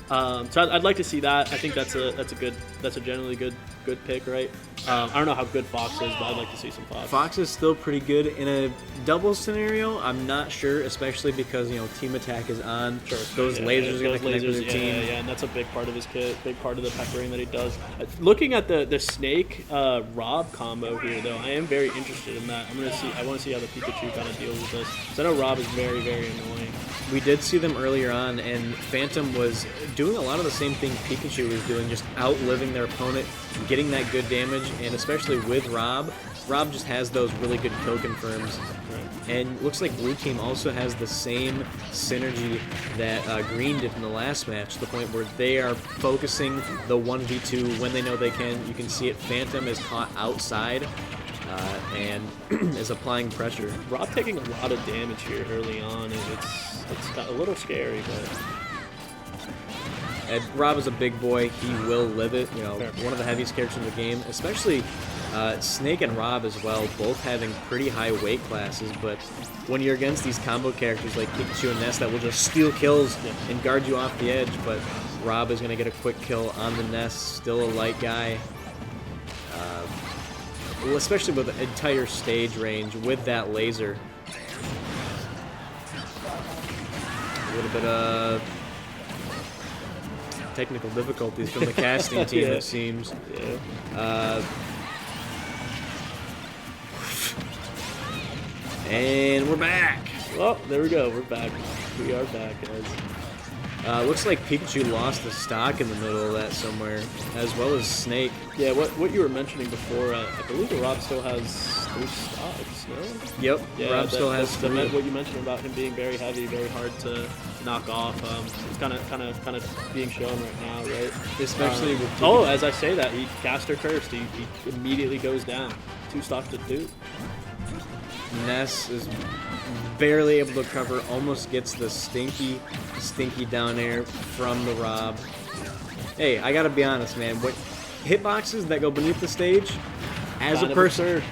So I'd like to see that. I think that's a generally good pick, right? I don't know how good Fox is, but I'd like to see some Fox. Fox is still pretty good in a double scenario. I'm not sure, especially because team attack is on. Sure. Those lasers are going to connect with your team. Yeah, and that's a big part of his kit, big part of the peppering that he does. Looking at the Snake Rob combo here, though, I am very interested in that. I want to see how the Pikachu kind of deals with this. So I know Rob is very, very annoying. We did see them earlier on, and Phantom was doing a lot of the same thing Pikachu was doing, just outliving their opponent, getting that good damage, and especially with Rob. Rob just has those really good kill confirms. Right. And looks like Blue Team also has the same synergy that Green did in the last match, to the point where they are focusing the 1v2 when they know they can. You can see it. Phantom is caught outside and is applying pressure. Rob taking a lot of damage here early on, and it's got a little scary, but... And Rob is a big boy. He will live it. One of the heaviest characters in the game, especially Snake and Rob as well, both having pretty high weight classes. But when you're against these combo characters like Pikachu and Ness that will just steal kills and guard you off the edge, but Rob is going to get a quick kill on the Ness, still a light guy. Especially with the entire stage range with that laser. A little bit of technical difficulties from the casting team, it seems. Yeah. And we're back. Well, there we go. We're back. We are back, guys. Looks like Pikachu lost the stock in the middle of that somewhere, as well as Snake. Yeah, what you were mentioning before, I believe the Rob still has 3 stocks, no? Yep, yeah, Rob still has 3. What you mentioned about him being very heavy, very hard to knock off, it's kind of being shown right now, right? Especially with Pikachu. Oh, as I say that, he caster cursed. He immediately goes down. 2 stocks to 2. Ness is barely able to cover, almost gets the stinky down air from the Rob. Hey, I gotta be honest, man. What hitboxes that go beneath the stage, as a person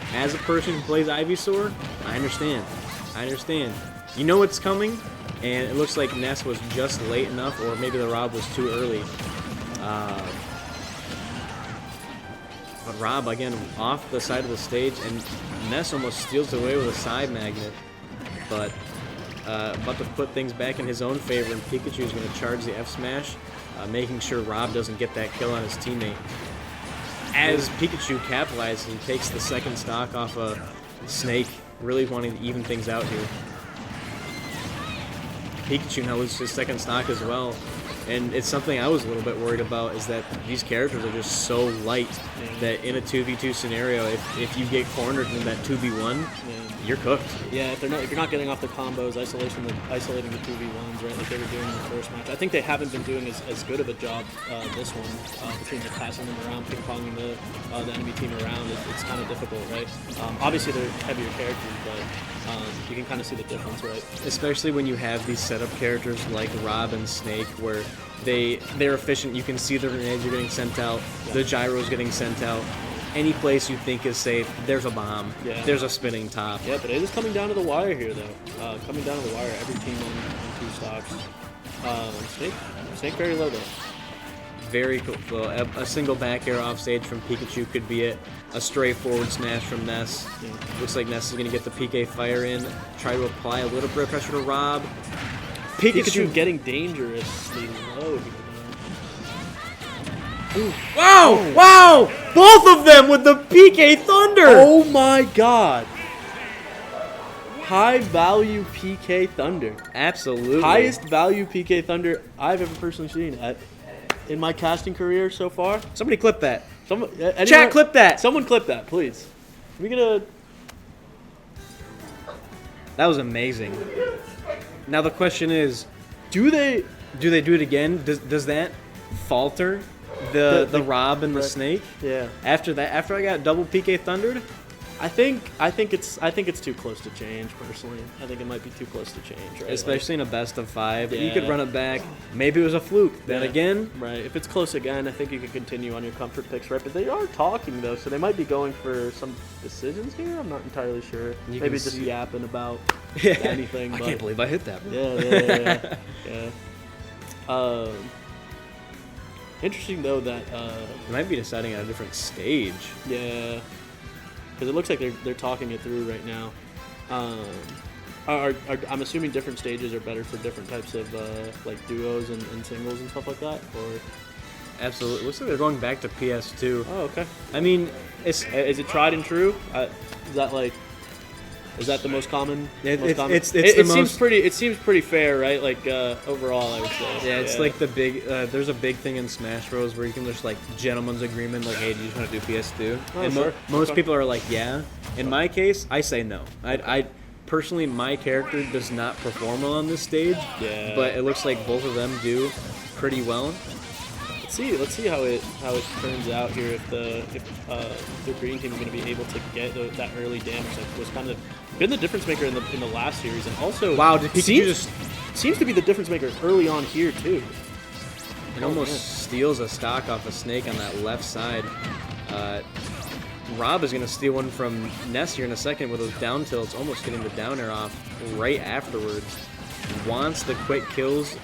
who plays Ivysaur, I understand. You know what's coming, and it looks like Ness was just late enough, or maybe the Rob was too early. But Rob, again, off the side of the stage, and Ness almost steals away with a side magnet. But about to put things back in his own favor, and Pikachu is going to charge the F Smash, making sure Rob doesn't get that kill on his teammate. As Pikachu capitalizes and takes the second stock off a Snake, really wanting to even things out here. Pikachu now loses his second stock as well. And it's something I was a little bit worried about, is that these characters are just so light that in a 2v2 scenario, if you get cornered in that 2v1, you're cooked. Yeah, if you're not getting off the combos, isolating the 2v1s, right, like they were doing in the first match. I think they haven't been doing as good of a job this one, between the passing them around, ping-ponging the enemy team around. It's kind of difficult, right? Obviously, they're heavier characters, but you can kind of see the difference, right? Especially when you have these setup characters like Rob and Snake, where they're efficient. You can see the grenades are getting sent out, the gyros getting sent out. Any place you think is safe, there's a bomb, there's a spinning top. Yeah, but it is coming down to the wire here, though. Coming down to the wire, every team on 2 stocks. Snake very low, though. Very cool. Well, a single back air off stage from Pikachu could be it. A stray forward smash from Ness. Yeah. Looks like Ness is going to get the PK fire in. Try to apply a little bit of pressure to Rob. Pikachu getting dangerously low here. Wow! Oh. Wow! Both of them with the PK Thunder! Oh my god! High value PK Thunder. Absolutely. Highest value PK Thunder I've ever personally seen in my casting career so far. Somebody clip that. Chat, clip that. Someone clip that, please. We gonna. That was amazing. Now the question is, do they do it again? Does that falter the Rob and the Snake? Yeah. After I got double PK Thundered, I think it's too close to change. Personally, I think it might be too close to change. Right? Especially in a best of 5, Yeah. you could run it back. Maybe it was a fluke. Then again, right? If it's close again, I think you could continue on your comfort picks, right? But they are talking though, so they might be going for some decisions here. I'm not entirely sure. Maybe just yapping about anything. I can't believe I hit that. Yeah. Interesting though that They might be deciding on a different stage. yeah, because it looks like they're talking it through right now. I'm assuming different stages are better for different types of like duos and singles and stuff like that, or Absolutely. Looks like they're going back to PS2. oh okay. I mean, Is it tried and true? Is that the most common? It's It the seems pretty. It seems pretty fair, right? Like overall, I would say. Yeah, it's like the big. There's a big thing in Smash Bros. Where you can just like gentleman's agreement, like, hey, do you just want to do PS2? Oh, and sure. most Okay. people are like, yeah. In my case, I say no. I personally, my character does not perform well on this stage. Yeah. But it looks like both of them do pretty well. Let's see how it turns out here. If the green team is going to be able to get that early damage that was kind of been the difference maker in the last series, and also Wow, did Pikachu seems to be the difference maker early on here too. It almost steals a stock off a Snake on that left side. Rob is going to steal one from Ness here in a second with those down tilts, almost getting the down air off right afterwards. Wants the quick kills,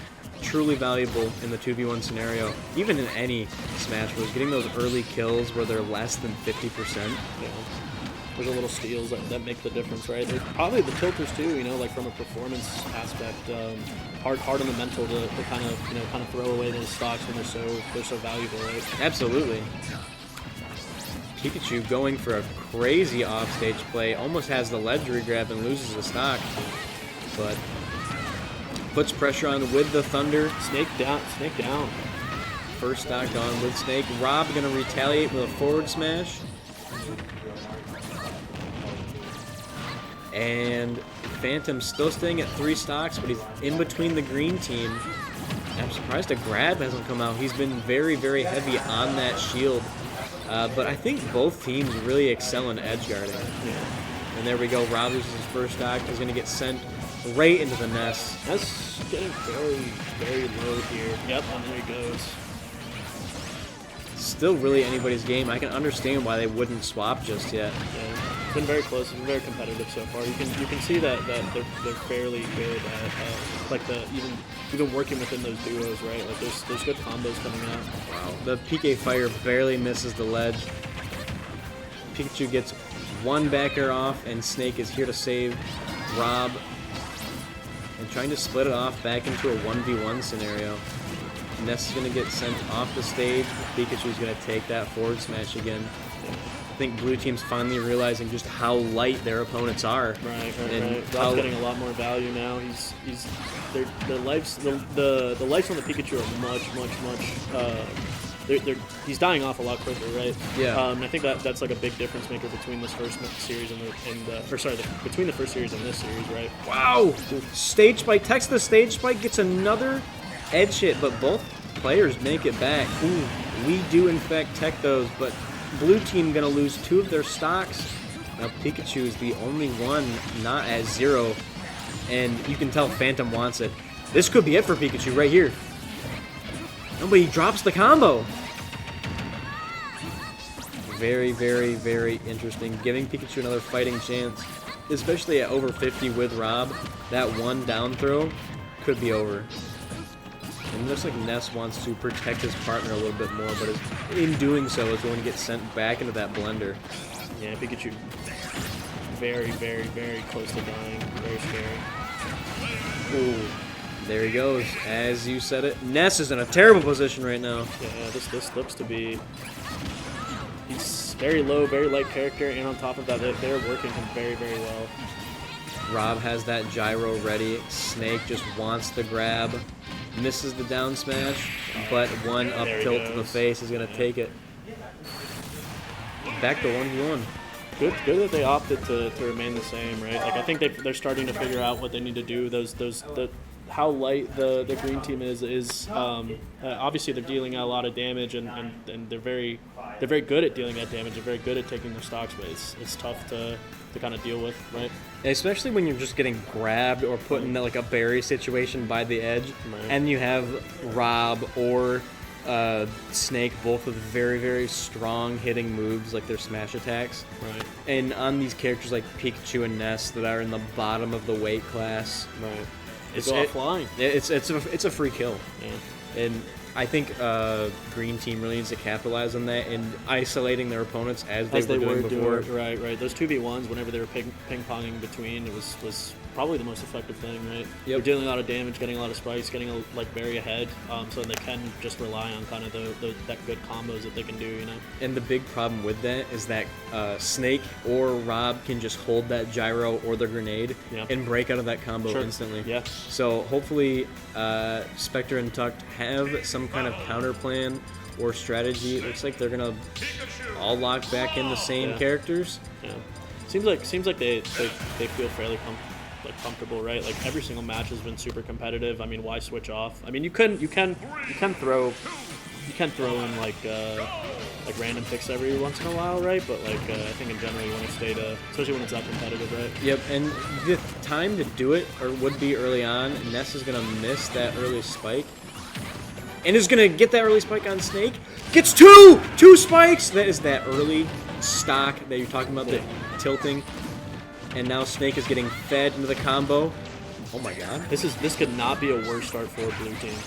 truly valuable in the 2v1 scenario, even in any Smash Bros. Getting those early kills where they're less than 50%. Yeah. There's a little steals that make the difference, right? There's probably the tilters too, you know, like from a performance aspect, hard on the mental to kind of throw away those stocks when they're so valuable, right? Absolutely. Pikachu going for a crazy offstage play, almost has the ledge regrab and loses the stock, but puts pressure on with the Thunder. Snake down. First stock gone with Snake. Rob gonna retaliate with a forward smash. And Phantom still staying at 3 stocks, but he's in between the green team. I'm surprised a grab hasn't come out. He's been very, very heavy on that shield. But I think both teams really excel in edge guarding. Yeah. And there we go. Rob loses his first stock. He's going to get sent right into the nest. That's getting very, very low here. Yep, and there he goes. Still really anybody's game. I can understand why they wouldn't swap just yet. Yeah. It's been very close. It's been very competitive so far. You can see that they're fairly good at like even working within those duos, right? Like there's good combos coming out. Wow. The PK Fire barely misses the ledge. Pikachu gets one back air off, and Snake is here to save Rob. And trying to split it off back into a 1v1 scenario. Ness is going to get sent off the stage. Pikachu's going to take that forward smash again. I think blue team's finally realizing just how light their opponents are. Right. Rob's getting a lot more value now. The lives on the Pikachu are much. He's dying off a lot quicker, right? Yeah. I think that's like a big difference maker between this first series between the first series and this series, right? Wow! Stage spike, text the stage spike, gets another edge hit, but both players make it back. Ooh, we do in fact tech those, but blue team gonna lose 2 of their stocks. Now Pikachu is the only one not at 0, and you can tell Phantom wants it. This could be it for Pikachu right here. Nobody drops the combo. Very, very, very interesting. Giving Pikachu another fighting chance, especially at over 50 with Rob. That one down throw could be over. And it looks like Ness wants to protect his partner a little bit more, but in doing so is going to get sent back into that blender. Yeah, Pikachu very, very, very close to dying. Very scary. Ooh, there he goes. As you said it, Ness is in a terrible position right now. Yeah, this looks to be... He's very low, very light character, and on top of that, they're working him very, very well. Rob has that gyro ready. Snake just wants the grab. Misses the down smash, but one up tilt to the face is going to take it. Back to 1v1. Good that they opted to remain the same, right? Like I think they're starting to figure out what they need to do. How light the green team is obviously they're dealing out a lot of damage and they're very good at dealing that damage. They're very good at taking their stocks, but it's tough to kind of deal with, right? Especially when you're just getting grabbed or put in like a berry situation by the edge, right. And you have Rob or Snake both with very, very strong hitting moves like their smash attacks. Right. And on these characters like Pikachu and Ness that are in the bottom of the weight class, right. It's offline. It's a free kill. Yeah. And I think Green Team really needs to capitalize on that and isolating their opponents as they were doing before. Right. Those 2v1s, whenever they were ping-ponging between, it was probably the most effective thing, right? Yep. They're dealing a lot of damage, getting a lot of spikes, getting like very ahead, so they can just rely on kind of that good combos that they can do, you know? And the big problem with that is that Snake or Rob can just hold that gyro or the grenade and break out of that combo instantly. Yeah. So hopefully Spectre and Tucked have some kind of counter plan or strategy. It looks like they're gonna all lock back in the same characters. Yeah. Seems like they feel fairly comfortable, right? Like every single match has been super competitive. I mean, why switch off? I mean, you can throw in like random picks every once in a while, right? But like I think in general you want to stay to, especially when it's that competitive, right? Yep, and the time to do it would be early on. Ness is gonna miss that early spike, and is gonna get that early spike on Snake. Gets two spikes. That is that early stock that you're talking about, the tilting. And now Snake is getting fed into the combo. Oh my god. This could not be a worse start for a blue team.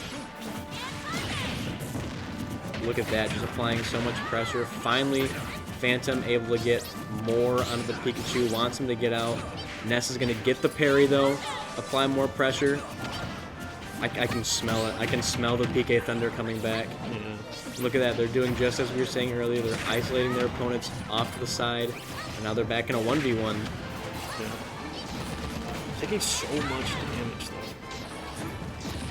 Look at that, just applying so much pressure. Finally, Phantom able to get more onto the Pikachu, wants him to get out. Ness is going to get the parry though, apply more pressure. I can smell it. I can smell the PK Thunder coming back. Yeah. Look at that, they're doing just as we were saying earlier. They're isolating their opponents off to the side. And now they're back in a 1v1. Yeah. Taking so much damage though.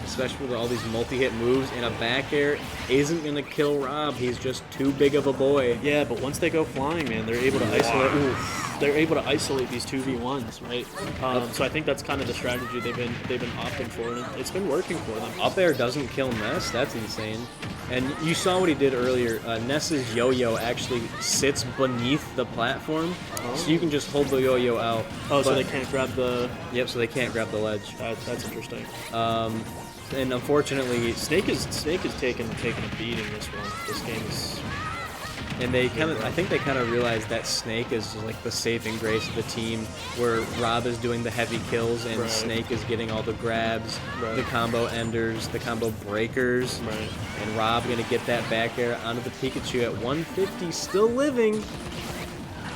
Especially with all these multi-hit moves, and a back air isn't going to kill Rob. He's just too big of a boy. Yeah, but once they go flying, man, they're able to isolate. Oof, they're able to isolate these 2v1s, right? So I think that's kind of the strategy they've been opting for, and it's been working for them. Up air doesn't kill Ness. That's insane. And you saw what he did earlier. Ness's yo-yo actually sits beneath the platform, so you can just hold the yo-yo out. Oh, so they can't grab the... Yep, so they can't grab the ledge. That's interesting. And unfortunately, Snake is taking a beating this one. This game is... And they I think they kind of realized that Snake is like the saving grace of the team, where Rob is doing the heavy kills and Snake is getting all the grabs, the combo enders, the combo breakers, and Rob gonna get that back air onto the Pikachu at 150, still living.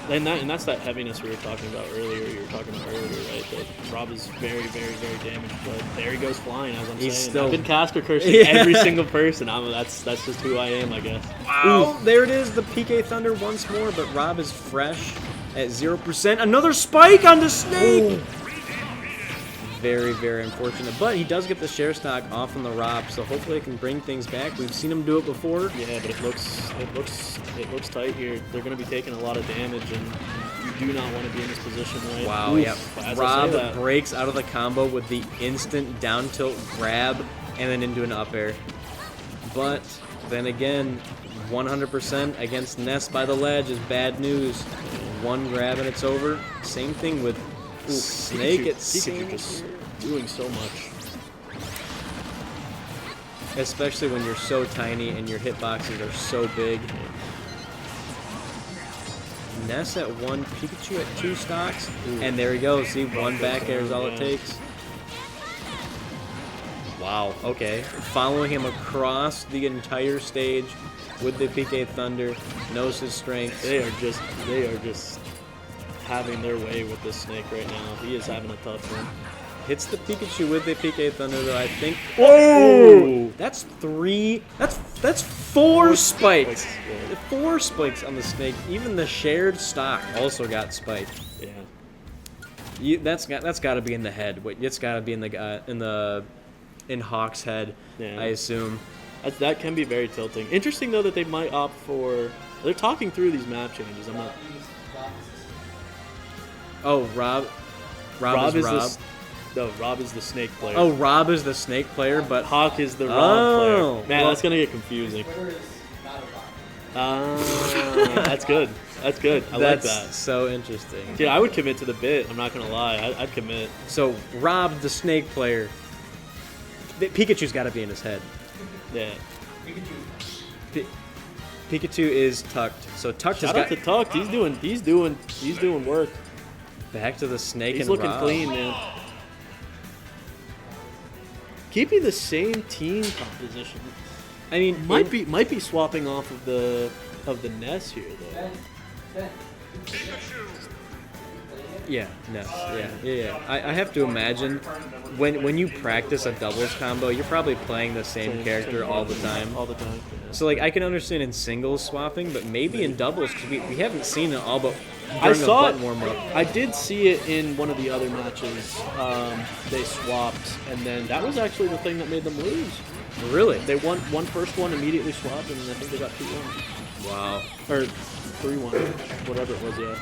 And that's that heaviness we were talking about earlier. Right? That Rob is very, very, very damaged, but there he goes flying. As I'm saying, I've been caster cursing every single person. That's just who I am, I guess. Wow! Ooh. There it is, the PK Thunder once more, but Rob is fresh at 0%. Another spike onto Snake. Ooh. Very, very unfortunate, but he does get the share stock off on the Rob, so hopefully it can bring things back. We've seen him do it before. Yeah, but it looks tight here. They're going to be taking a lot of damage, and you do not want to be in this position, right? Wow, yeah. Rob breaks out of the combo with the instant down tilt grab and then into an up air. But then again, 100% against Ness by the ledge is bad news. One grab and it's over. Same thing with Snake. Pikachu just doing so much. Especially when you're so tiny and your hitboxes are so big. Ness at 1, Pikachu at 2 stocks. And there we go. See, 1 back air is all it takes. Wow, okay. Following him across the entire stage with the PK Thunder. Knows his strengths. They are just having their way with this Snake right now. He is having a tough one. Hits the Pikachu with the PK Thunder though, I think. Whoa! That's 3. That's 4 spikes. Yeah. 4 spikes on the Snake. Even the shared stock also got spiked. Yeah. That's got to be in the head. It's got to be in Hawk's head, I assume. That can be very tilting. Interesting though that they might opt for. They're talking through these map changes. I'm not. Oh, Rob is Rob. No, Rob is the Snake player. Oh, Rob is the Snake player, but Hawk is the Rob player. Man, that's gonna get confusing. That's good. That's good. I like that. That's so interesting. Yeah, I would commit to the bit. I'm not gonna lie. I'd commit. So Rob, the Snake player. Pikachu's got to be in his head. Yeah. Pikachu is Tucked. So Tucked Shout out to Tucked. He's doing work. Back to the Snake He's and looking Rob. clean, man. Keeping the same team composition. I mean, might be swapping off of the Ness here though. Yeah, Ness. Yeah. I have to imagine when you practice a doubles combo, you're probably playing the same character all the time. All the time. Yeah. So like I can understand in singles swapping, but maybe in doubles because we haven't seen it all but I during saw a it. button warm up. I did see it in one of the other matches. They swapped, and then that was actually the thing that made them lose. Really? They won first one, immediately swapped, and then I think they got 2-1 Wow. or 3-1, whatever it was. Yeah.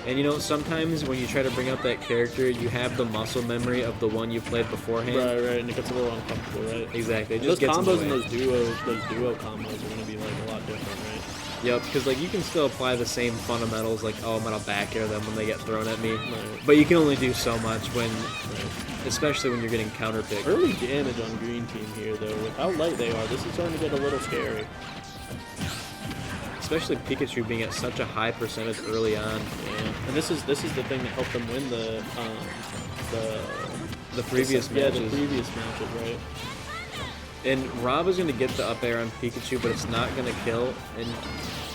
And you know, sometimes when you try to bring out that character, you have the muscle memory of the one you played beforehand. Right, and it gets a little uncomfortable, right? Exactly. It Those just gets in the combos way. and those duo combos are gonna be like a lot different, right? Yep, because like you can still apply the same fundamentals, like I'm gonna back air them when they get thrown at me, Right. but you can only do so much when, especially when you're getting counter picked. Early damage on green team here, though. With how light they are, this is starting to get a little scary. Especially Pikachu being at such a high percentage early on. Yeah. And this is the thing that helped them win the previous yeah, matches. the previous matches, right? And Rob is gonna get the up air on Pikachu, but it's not gonna kill. And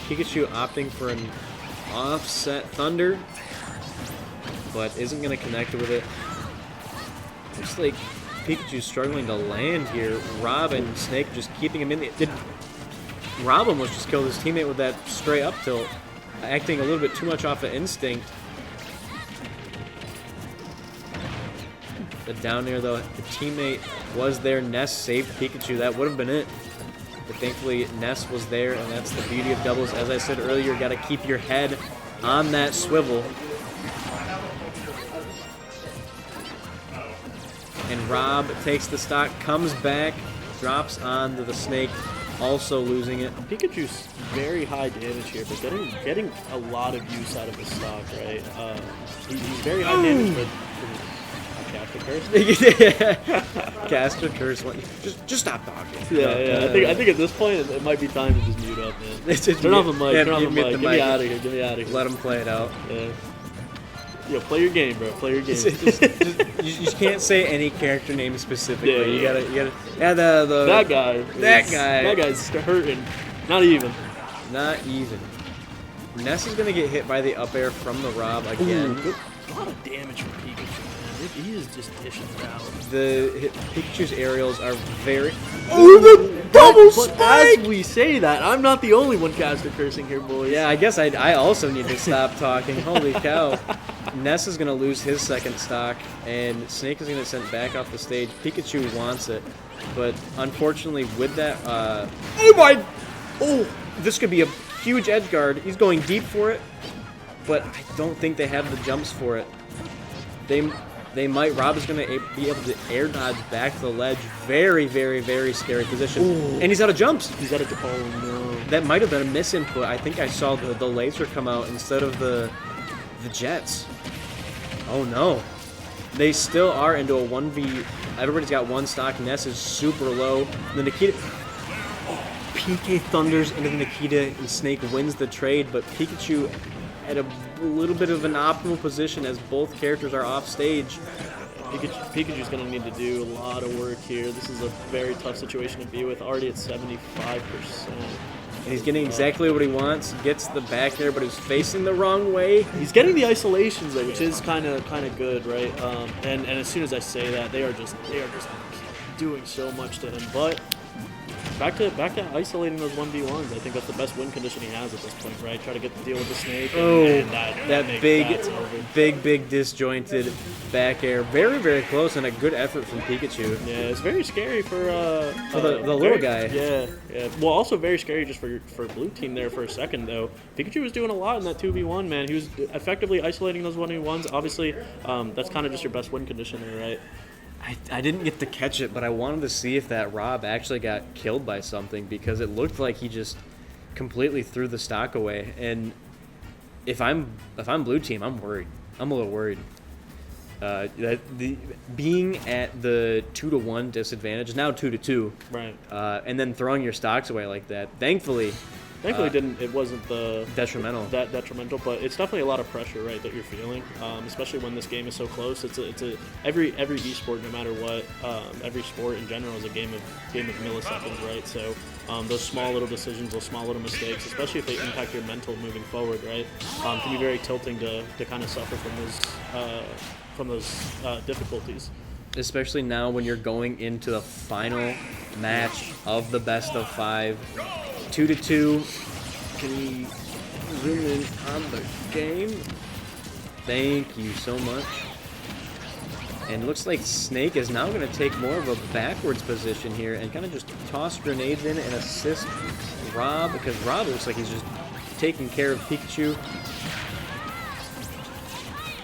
Pikachu opting for an offset Thunder, but isn't gonna connect with it. Looks like Pikachu's struggling to land here. Rob and Snake just keeping him in the. Rob almost just killed his teammate with that stray up tilt, acting a little bit too much off of instinct. The down air though, the teammate was there. Ness saved Pikachu. That would have been it. But thankfully, Ness was there, and that's the beauty of doubles. As I said earlier, you got to keep your head on that swivel. And Rob takes the stock, comes back, drops onto the Snake, also losing it. Pikachu's very high damage here, but getting a lot of use out of his stock, right? He's very high damage, but Caster Curse. Caster Curse. Just stop talking. Yeah. I think at this point it might be time to just mute up, man. Turn off the mic. Yeah, Turn off the mute mic. the Get me mic. out of here. Get me out of here. Let him play it out. Yeah. Yo, play your game, bro. Play your game. You can't say any character name specifically. Yeah, you yeah. gotta. Yeah, the that guy. That guy's hurting. Not even. Not even. Ness is gonna get hit by the up air from the Rob again. Ooh, a lot of damage from Pikachu, man. He is just dishing it out. Pikachu's aerials are very. Oh, the double spike! As we say that, I'm not the only one caster cursing here, boys. Yeah, I guess I also need to stop talking. Holy cow. Ness is going to lose his second stock, and Snake is going to get sent back off the stage. Pikachu wants it, but unfortunately with that... Oh, this could be a huge edge guard. He's going deep for it, but I don't think they have the jumps for it. They might. Rob is going to be able to air dodge back to the ledge. Very, very, very scary position. Ooh. And he's out of jumps. He's out of... Oh, no. That might have been a misinput. I think I saw the laser come out instead of the jets. Oh no. They still are into a 1v. Everybody's got one stock. Ness is super low. The Nikita. PK thunders into the Nikita, and Snake wins the trade, but Pikachu at a little bit of an optimal position as both characters are off stage. Pikachu's going to need to do a lot of work here. This is a very tough situation to be with, already at 75%. And he's getting exactly what he wants. Gets the back air, but he's facing the wrong way. He's getting the isolations though, which is kind of good, right? And as soon as I say that, they are just doing so much to him. But back to isolating those 1v1s. I think that's the best win condition he has at this point, right? Try to get the deal with the Snake. And That big disjointed back air. Very, very close, and a good effort from Pikachu. Yeah, it's very scary for the little guy. Yeah. Well, also very scary just for blue team there for a second though. Pikachu was doing a lot in that 2v1, man. He was effectively isolating those 1v1s. Obviously, that's kind of just your best win condition there, right? I didn't get to catch it, but I wanted to see if that Rob actually got killed by something because it looked like he just completely threw the stock away. And if I'm blue team, I'm worried. I'm a little worried. Being at the 2-1 disadvantage, now 2-2, right? And then throwing your stocks away like that. Thankfully, Thankfully, it wasn't detrimental. That detrimental, but it's definitely a lot of pressure, right, that you're feeling, especially when this game is so close. Every esport, no matter what, every sport in general is a game of milliseconds, right? So those small little decisions, those small little mistakes, especially if they impact your mental moving forward, right, can be very tilting to kind of suffer from those difficulties. Especially now when you're going into the final match of the best of 5. 2-2. Can we zoom in on the game? Thank you so much. And it looks like Snake is now going to take more of a backwards position here and kind of just toss grenades in and assist Rob, because Rob looks like he's just taking care of Pikachu.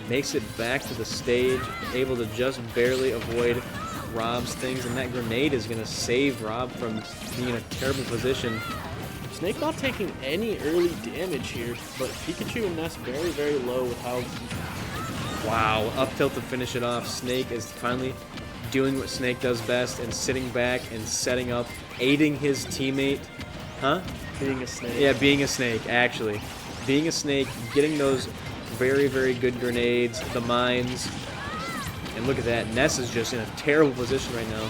Makes it back to the stage, able to just barely avoid Rob's things, and that grenade is going to save Rob from being in a terrible position. Snake not taking any early damage here, but Pikachu and Ness very, very low with how... Wow, up tilt to finish it off. Snake is finally doing what Snake does best and sitting back and setting up, aiding his teammate. Huh? Being a Snake. Yeah, being a Snake, actually. Being a Snake, getting those very, very good grenades, the mines. And look at that, Ness is just in a terrible position right now.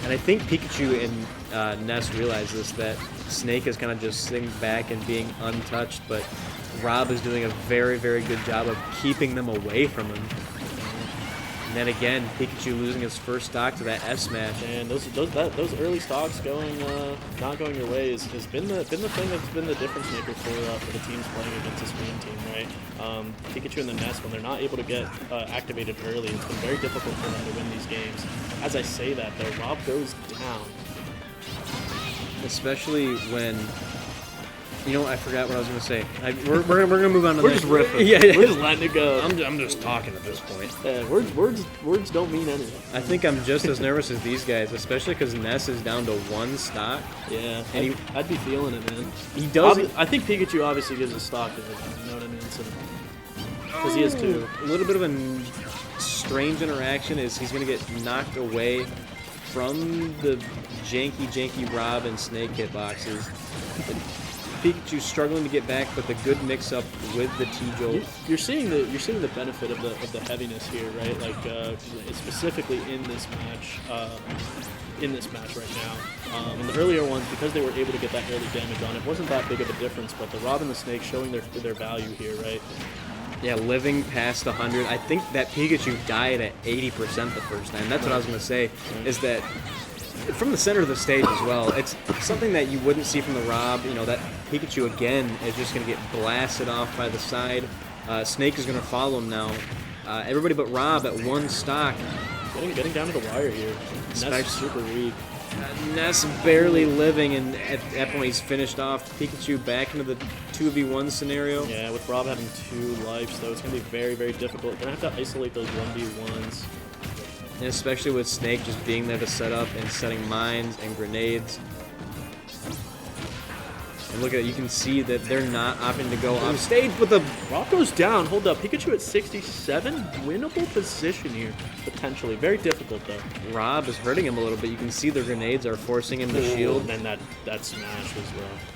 And I think Pikachu and Ness realize this, that Snake is kind of just sitting back and being untouched, but Rob is doing a very, very good job of keeping them away from him. And then again, Pikachu losing his first stock to that F smash. And those early stocks not going your way has been the thing that's been the difference maker for the teams playing against this green team, right? Pikachu and the Ness, when they're not able to get activated early, it's been very difficult for them to win these games. As I say that, though, Rob goes down. Especially when... You know what? I forgot what I was going to say. We're gonna move on to We're just riffing. Yeah, we're just letting it go. I'm just talking at this point. Words don't mean anything. I think I'm just as nervous as these guys, especially because Ness is down to 1 stock. Yeah, and I'd be feeling it, man. He does. I think Pikachu obviously gives a stock to it. You know what I mean? Because he is too. A little bit of a strange interaction is he's going to get knocked away from the janky Rob and Snake hitboxes. Pikachu struggling to get back, but the good mix-up with the T-Jolt. You're seeing the benefit of the heaviness here, right? Like specifically in this match right now. In the earlier ones, because they were able to get that early damage on, it wasn't that big of a difference. But the Rob and the Snake showing their value here, right? Yeah, living past 100. I think that Pikachu died at 80% the first time. That's what I was going to say, is that from the center of the stage as well, it's something that you wouldn't see from the Rob. You know, that Pikachu again is just going to get blasted off by the side. Snake is going to follow him now. Everybody but Rob at 1 stock. Getting down to the wire here. Ness super weak. Ness barely living, and at that point he's finished off. Pikachu back into the 2v1 scenario. Yeah, with Rob having 2 lives, though, it's going to be very, very difficult. Going to have to isolate those 1v1s. And especially with Snake just being there to set up and setting mines and grenades. And look at it, you can see that they're not opting to go off stage, but the Rob goes down. Hold up, Pikachu at 67, winnable position here, potentially. Very difficult, though. Rob is hurting him a little bit. You can see the grenades are forcing him to shield. And that smash was rough.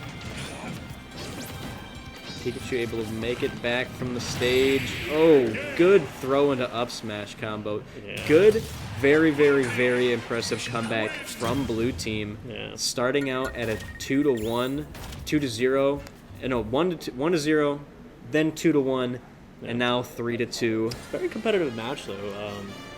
Pikachu able to make it back from the stage. Oh, good throw into up smash combo. Yeah. Good, very, very, very impressive comeback from Blue Team. Yeah. Starting out at a 2-1, 2-0, no, 1-0, then 2-1, and now 3-2. Very competitive match, though.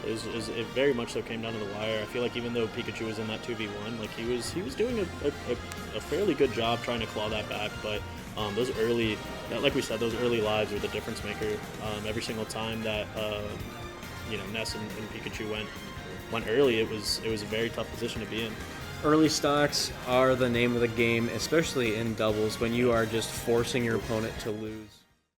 It very much so came down to the wire. I feel like even though Pikachu was in that 2v1, like he was doing a fairly good job trying to claw that back, but those early, like we said, those early lives were the difference maker. Every single time that Ness and Pikachu went early, it was a very tough position to be in. Early stocks are the name of the game, especially in doubles when you are just forcing your opponent to lose.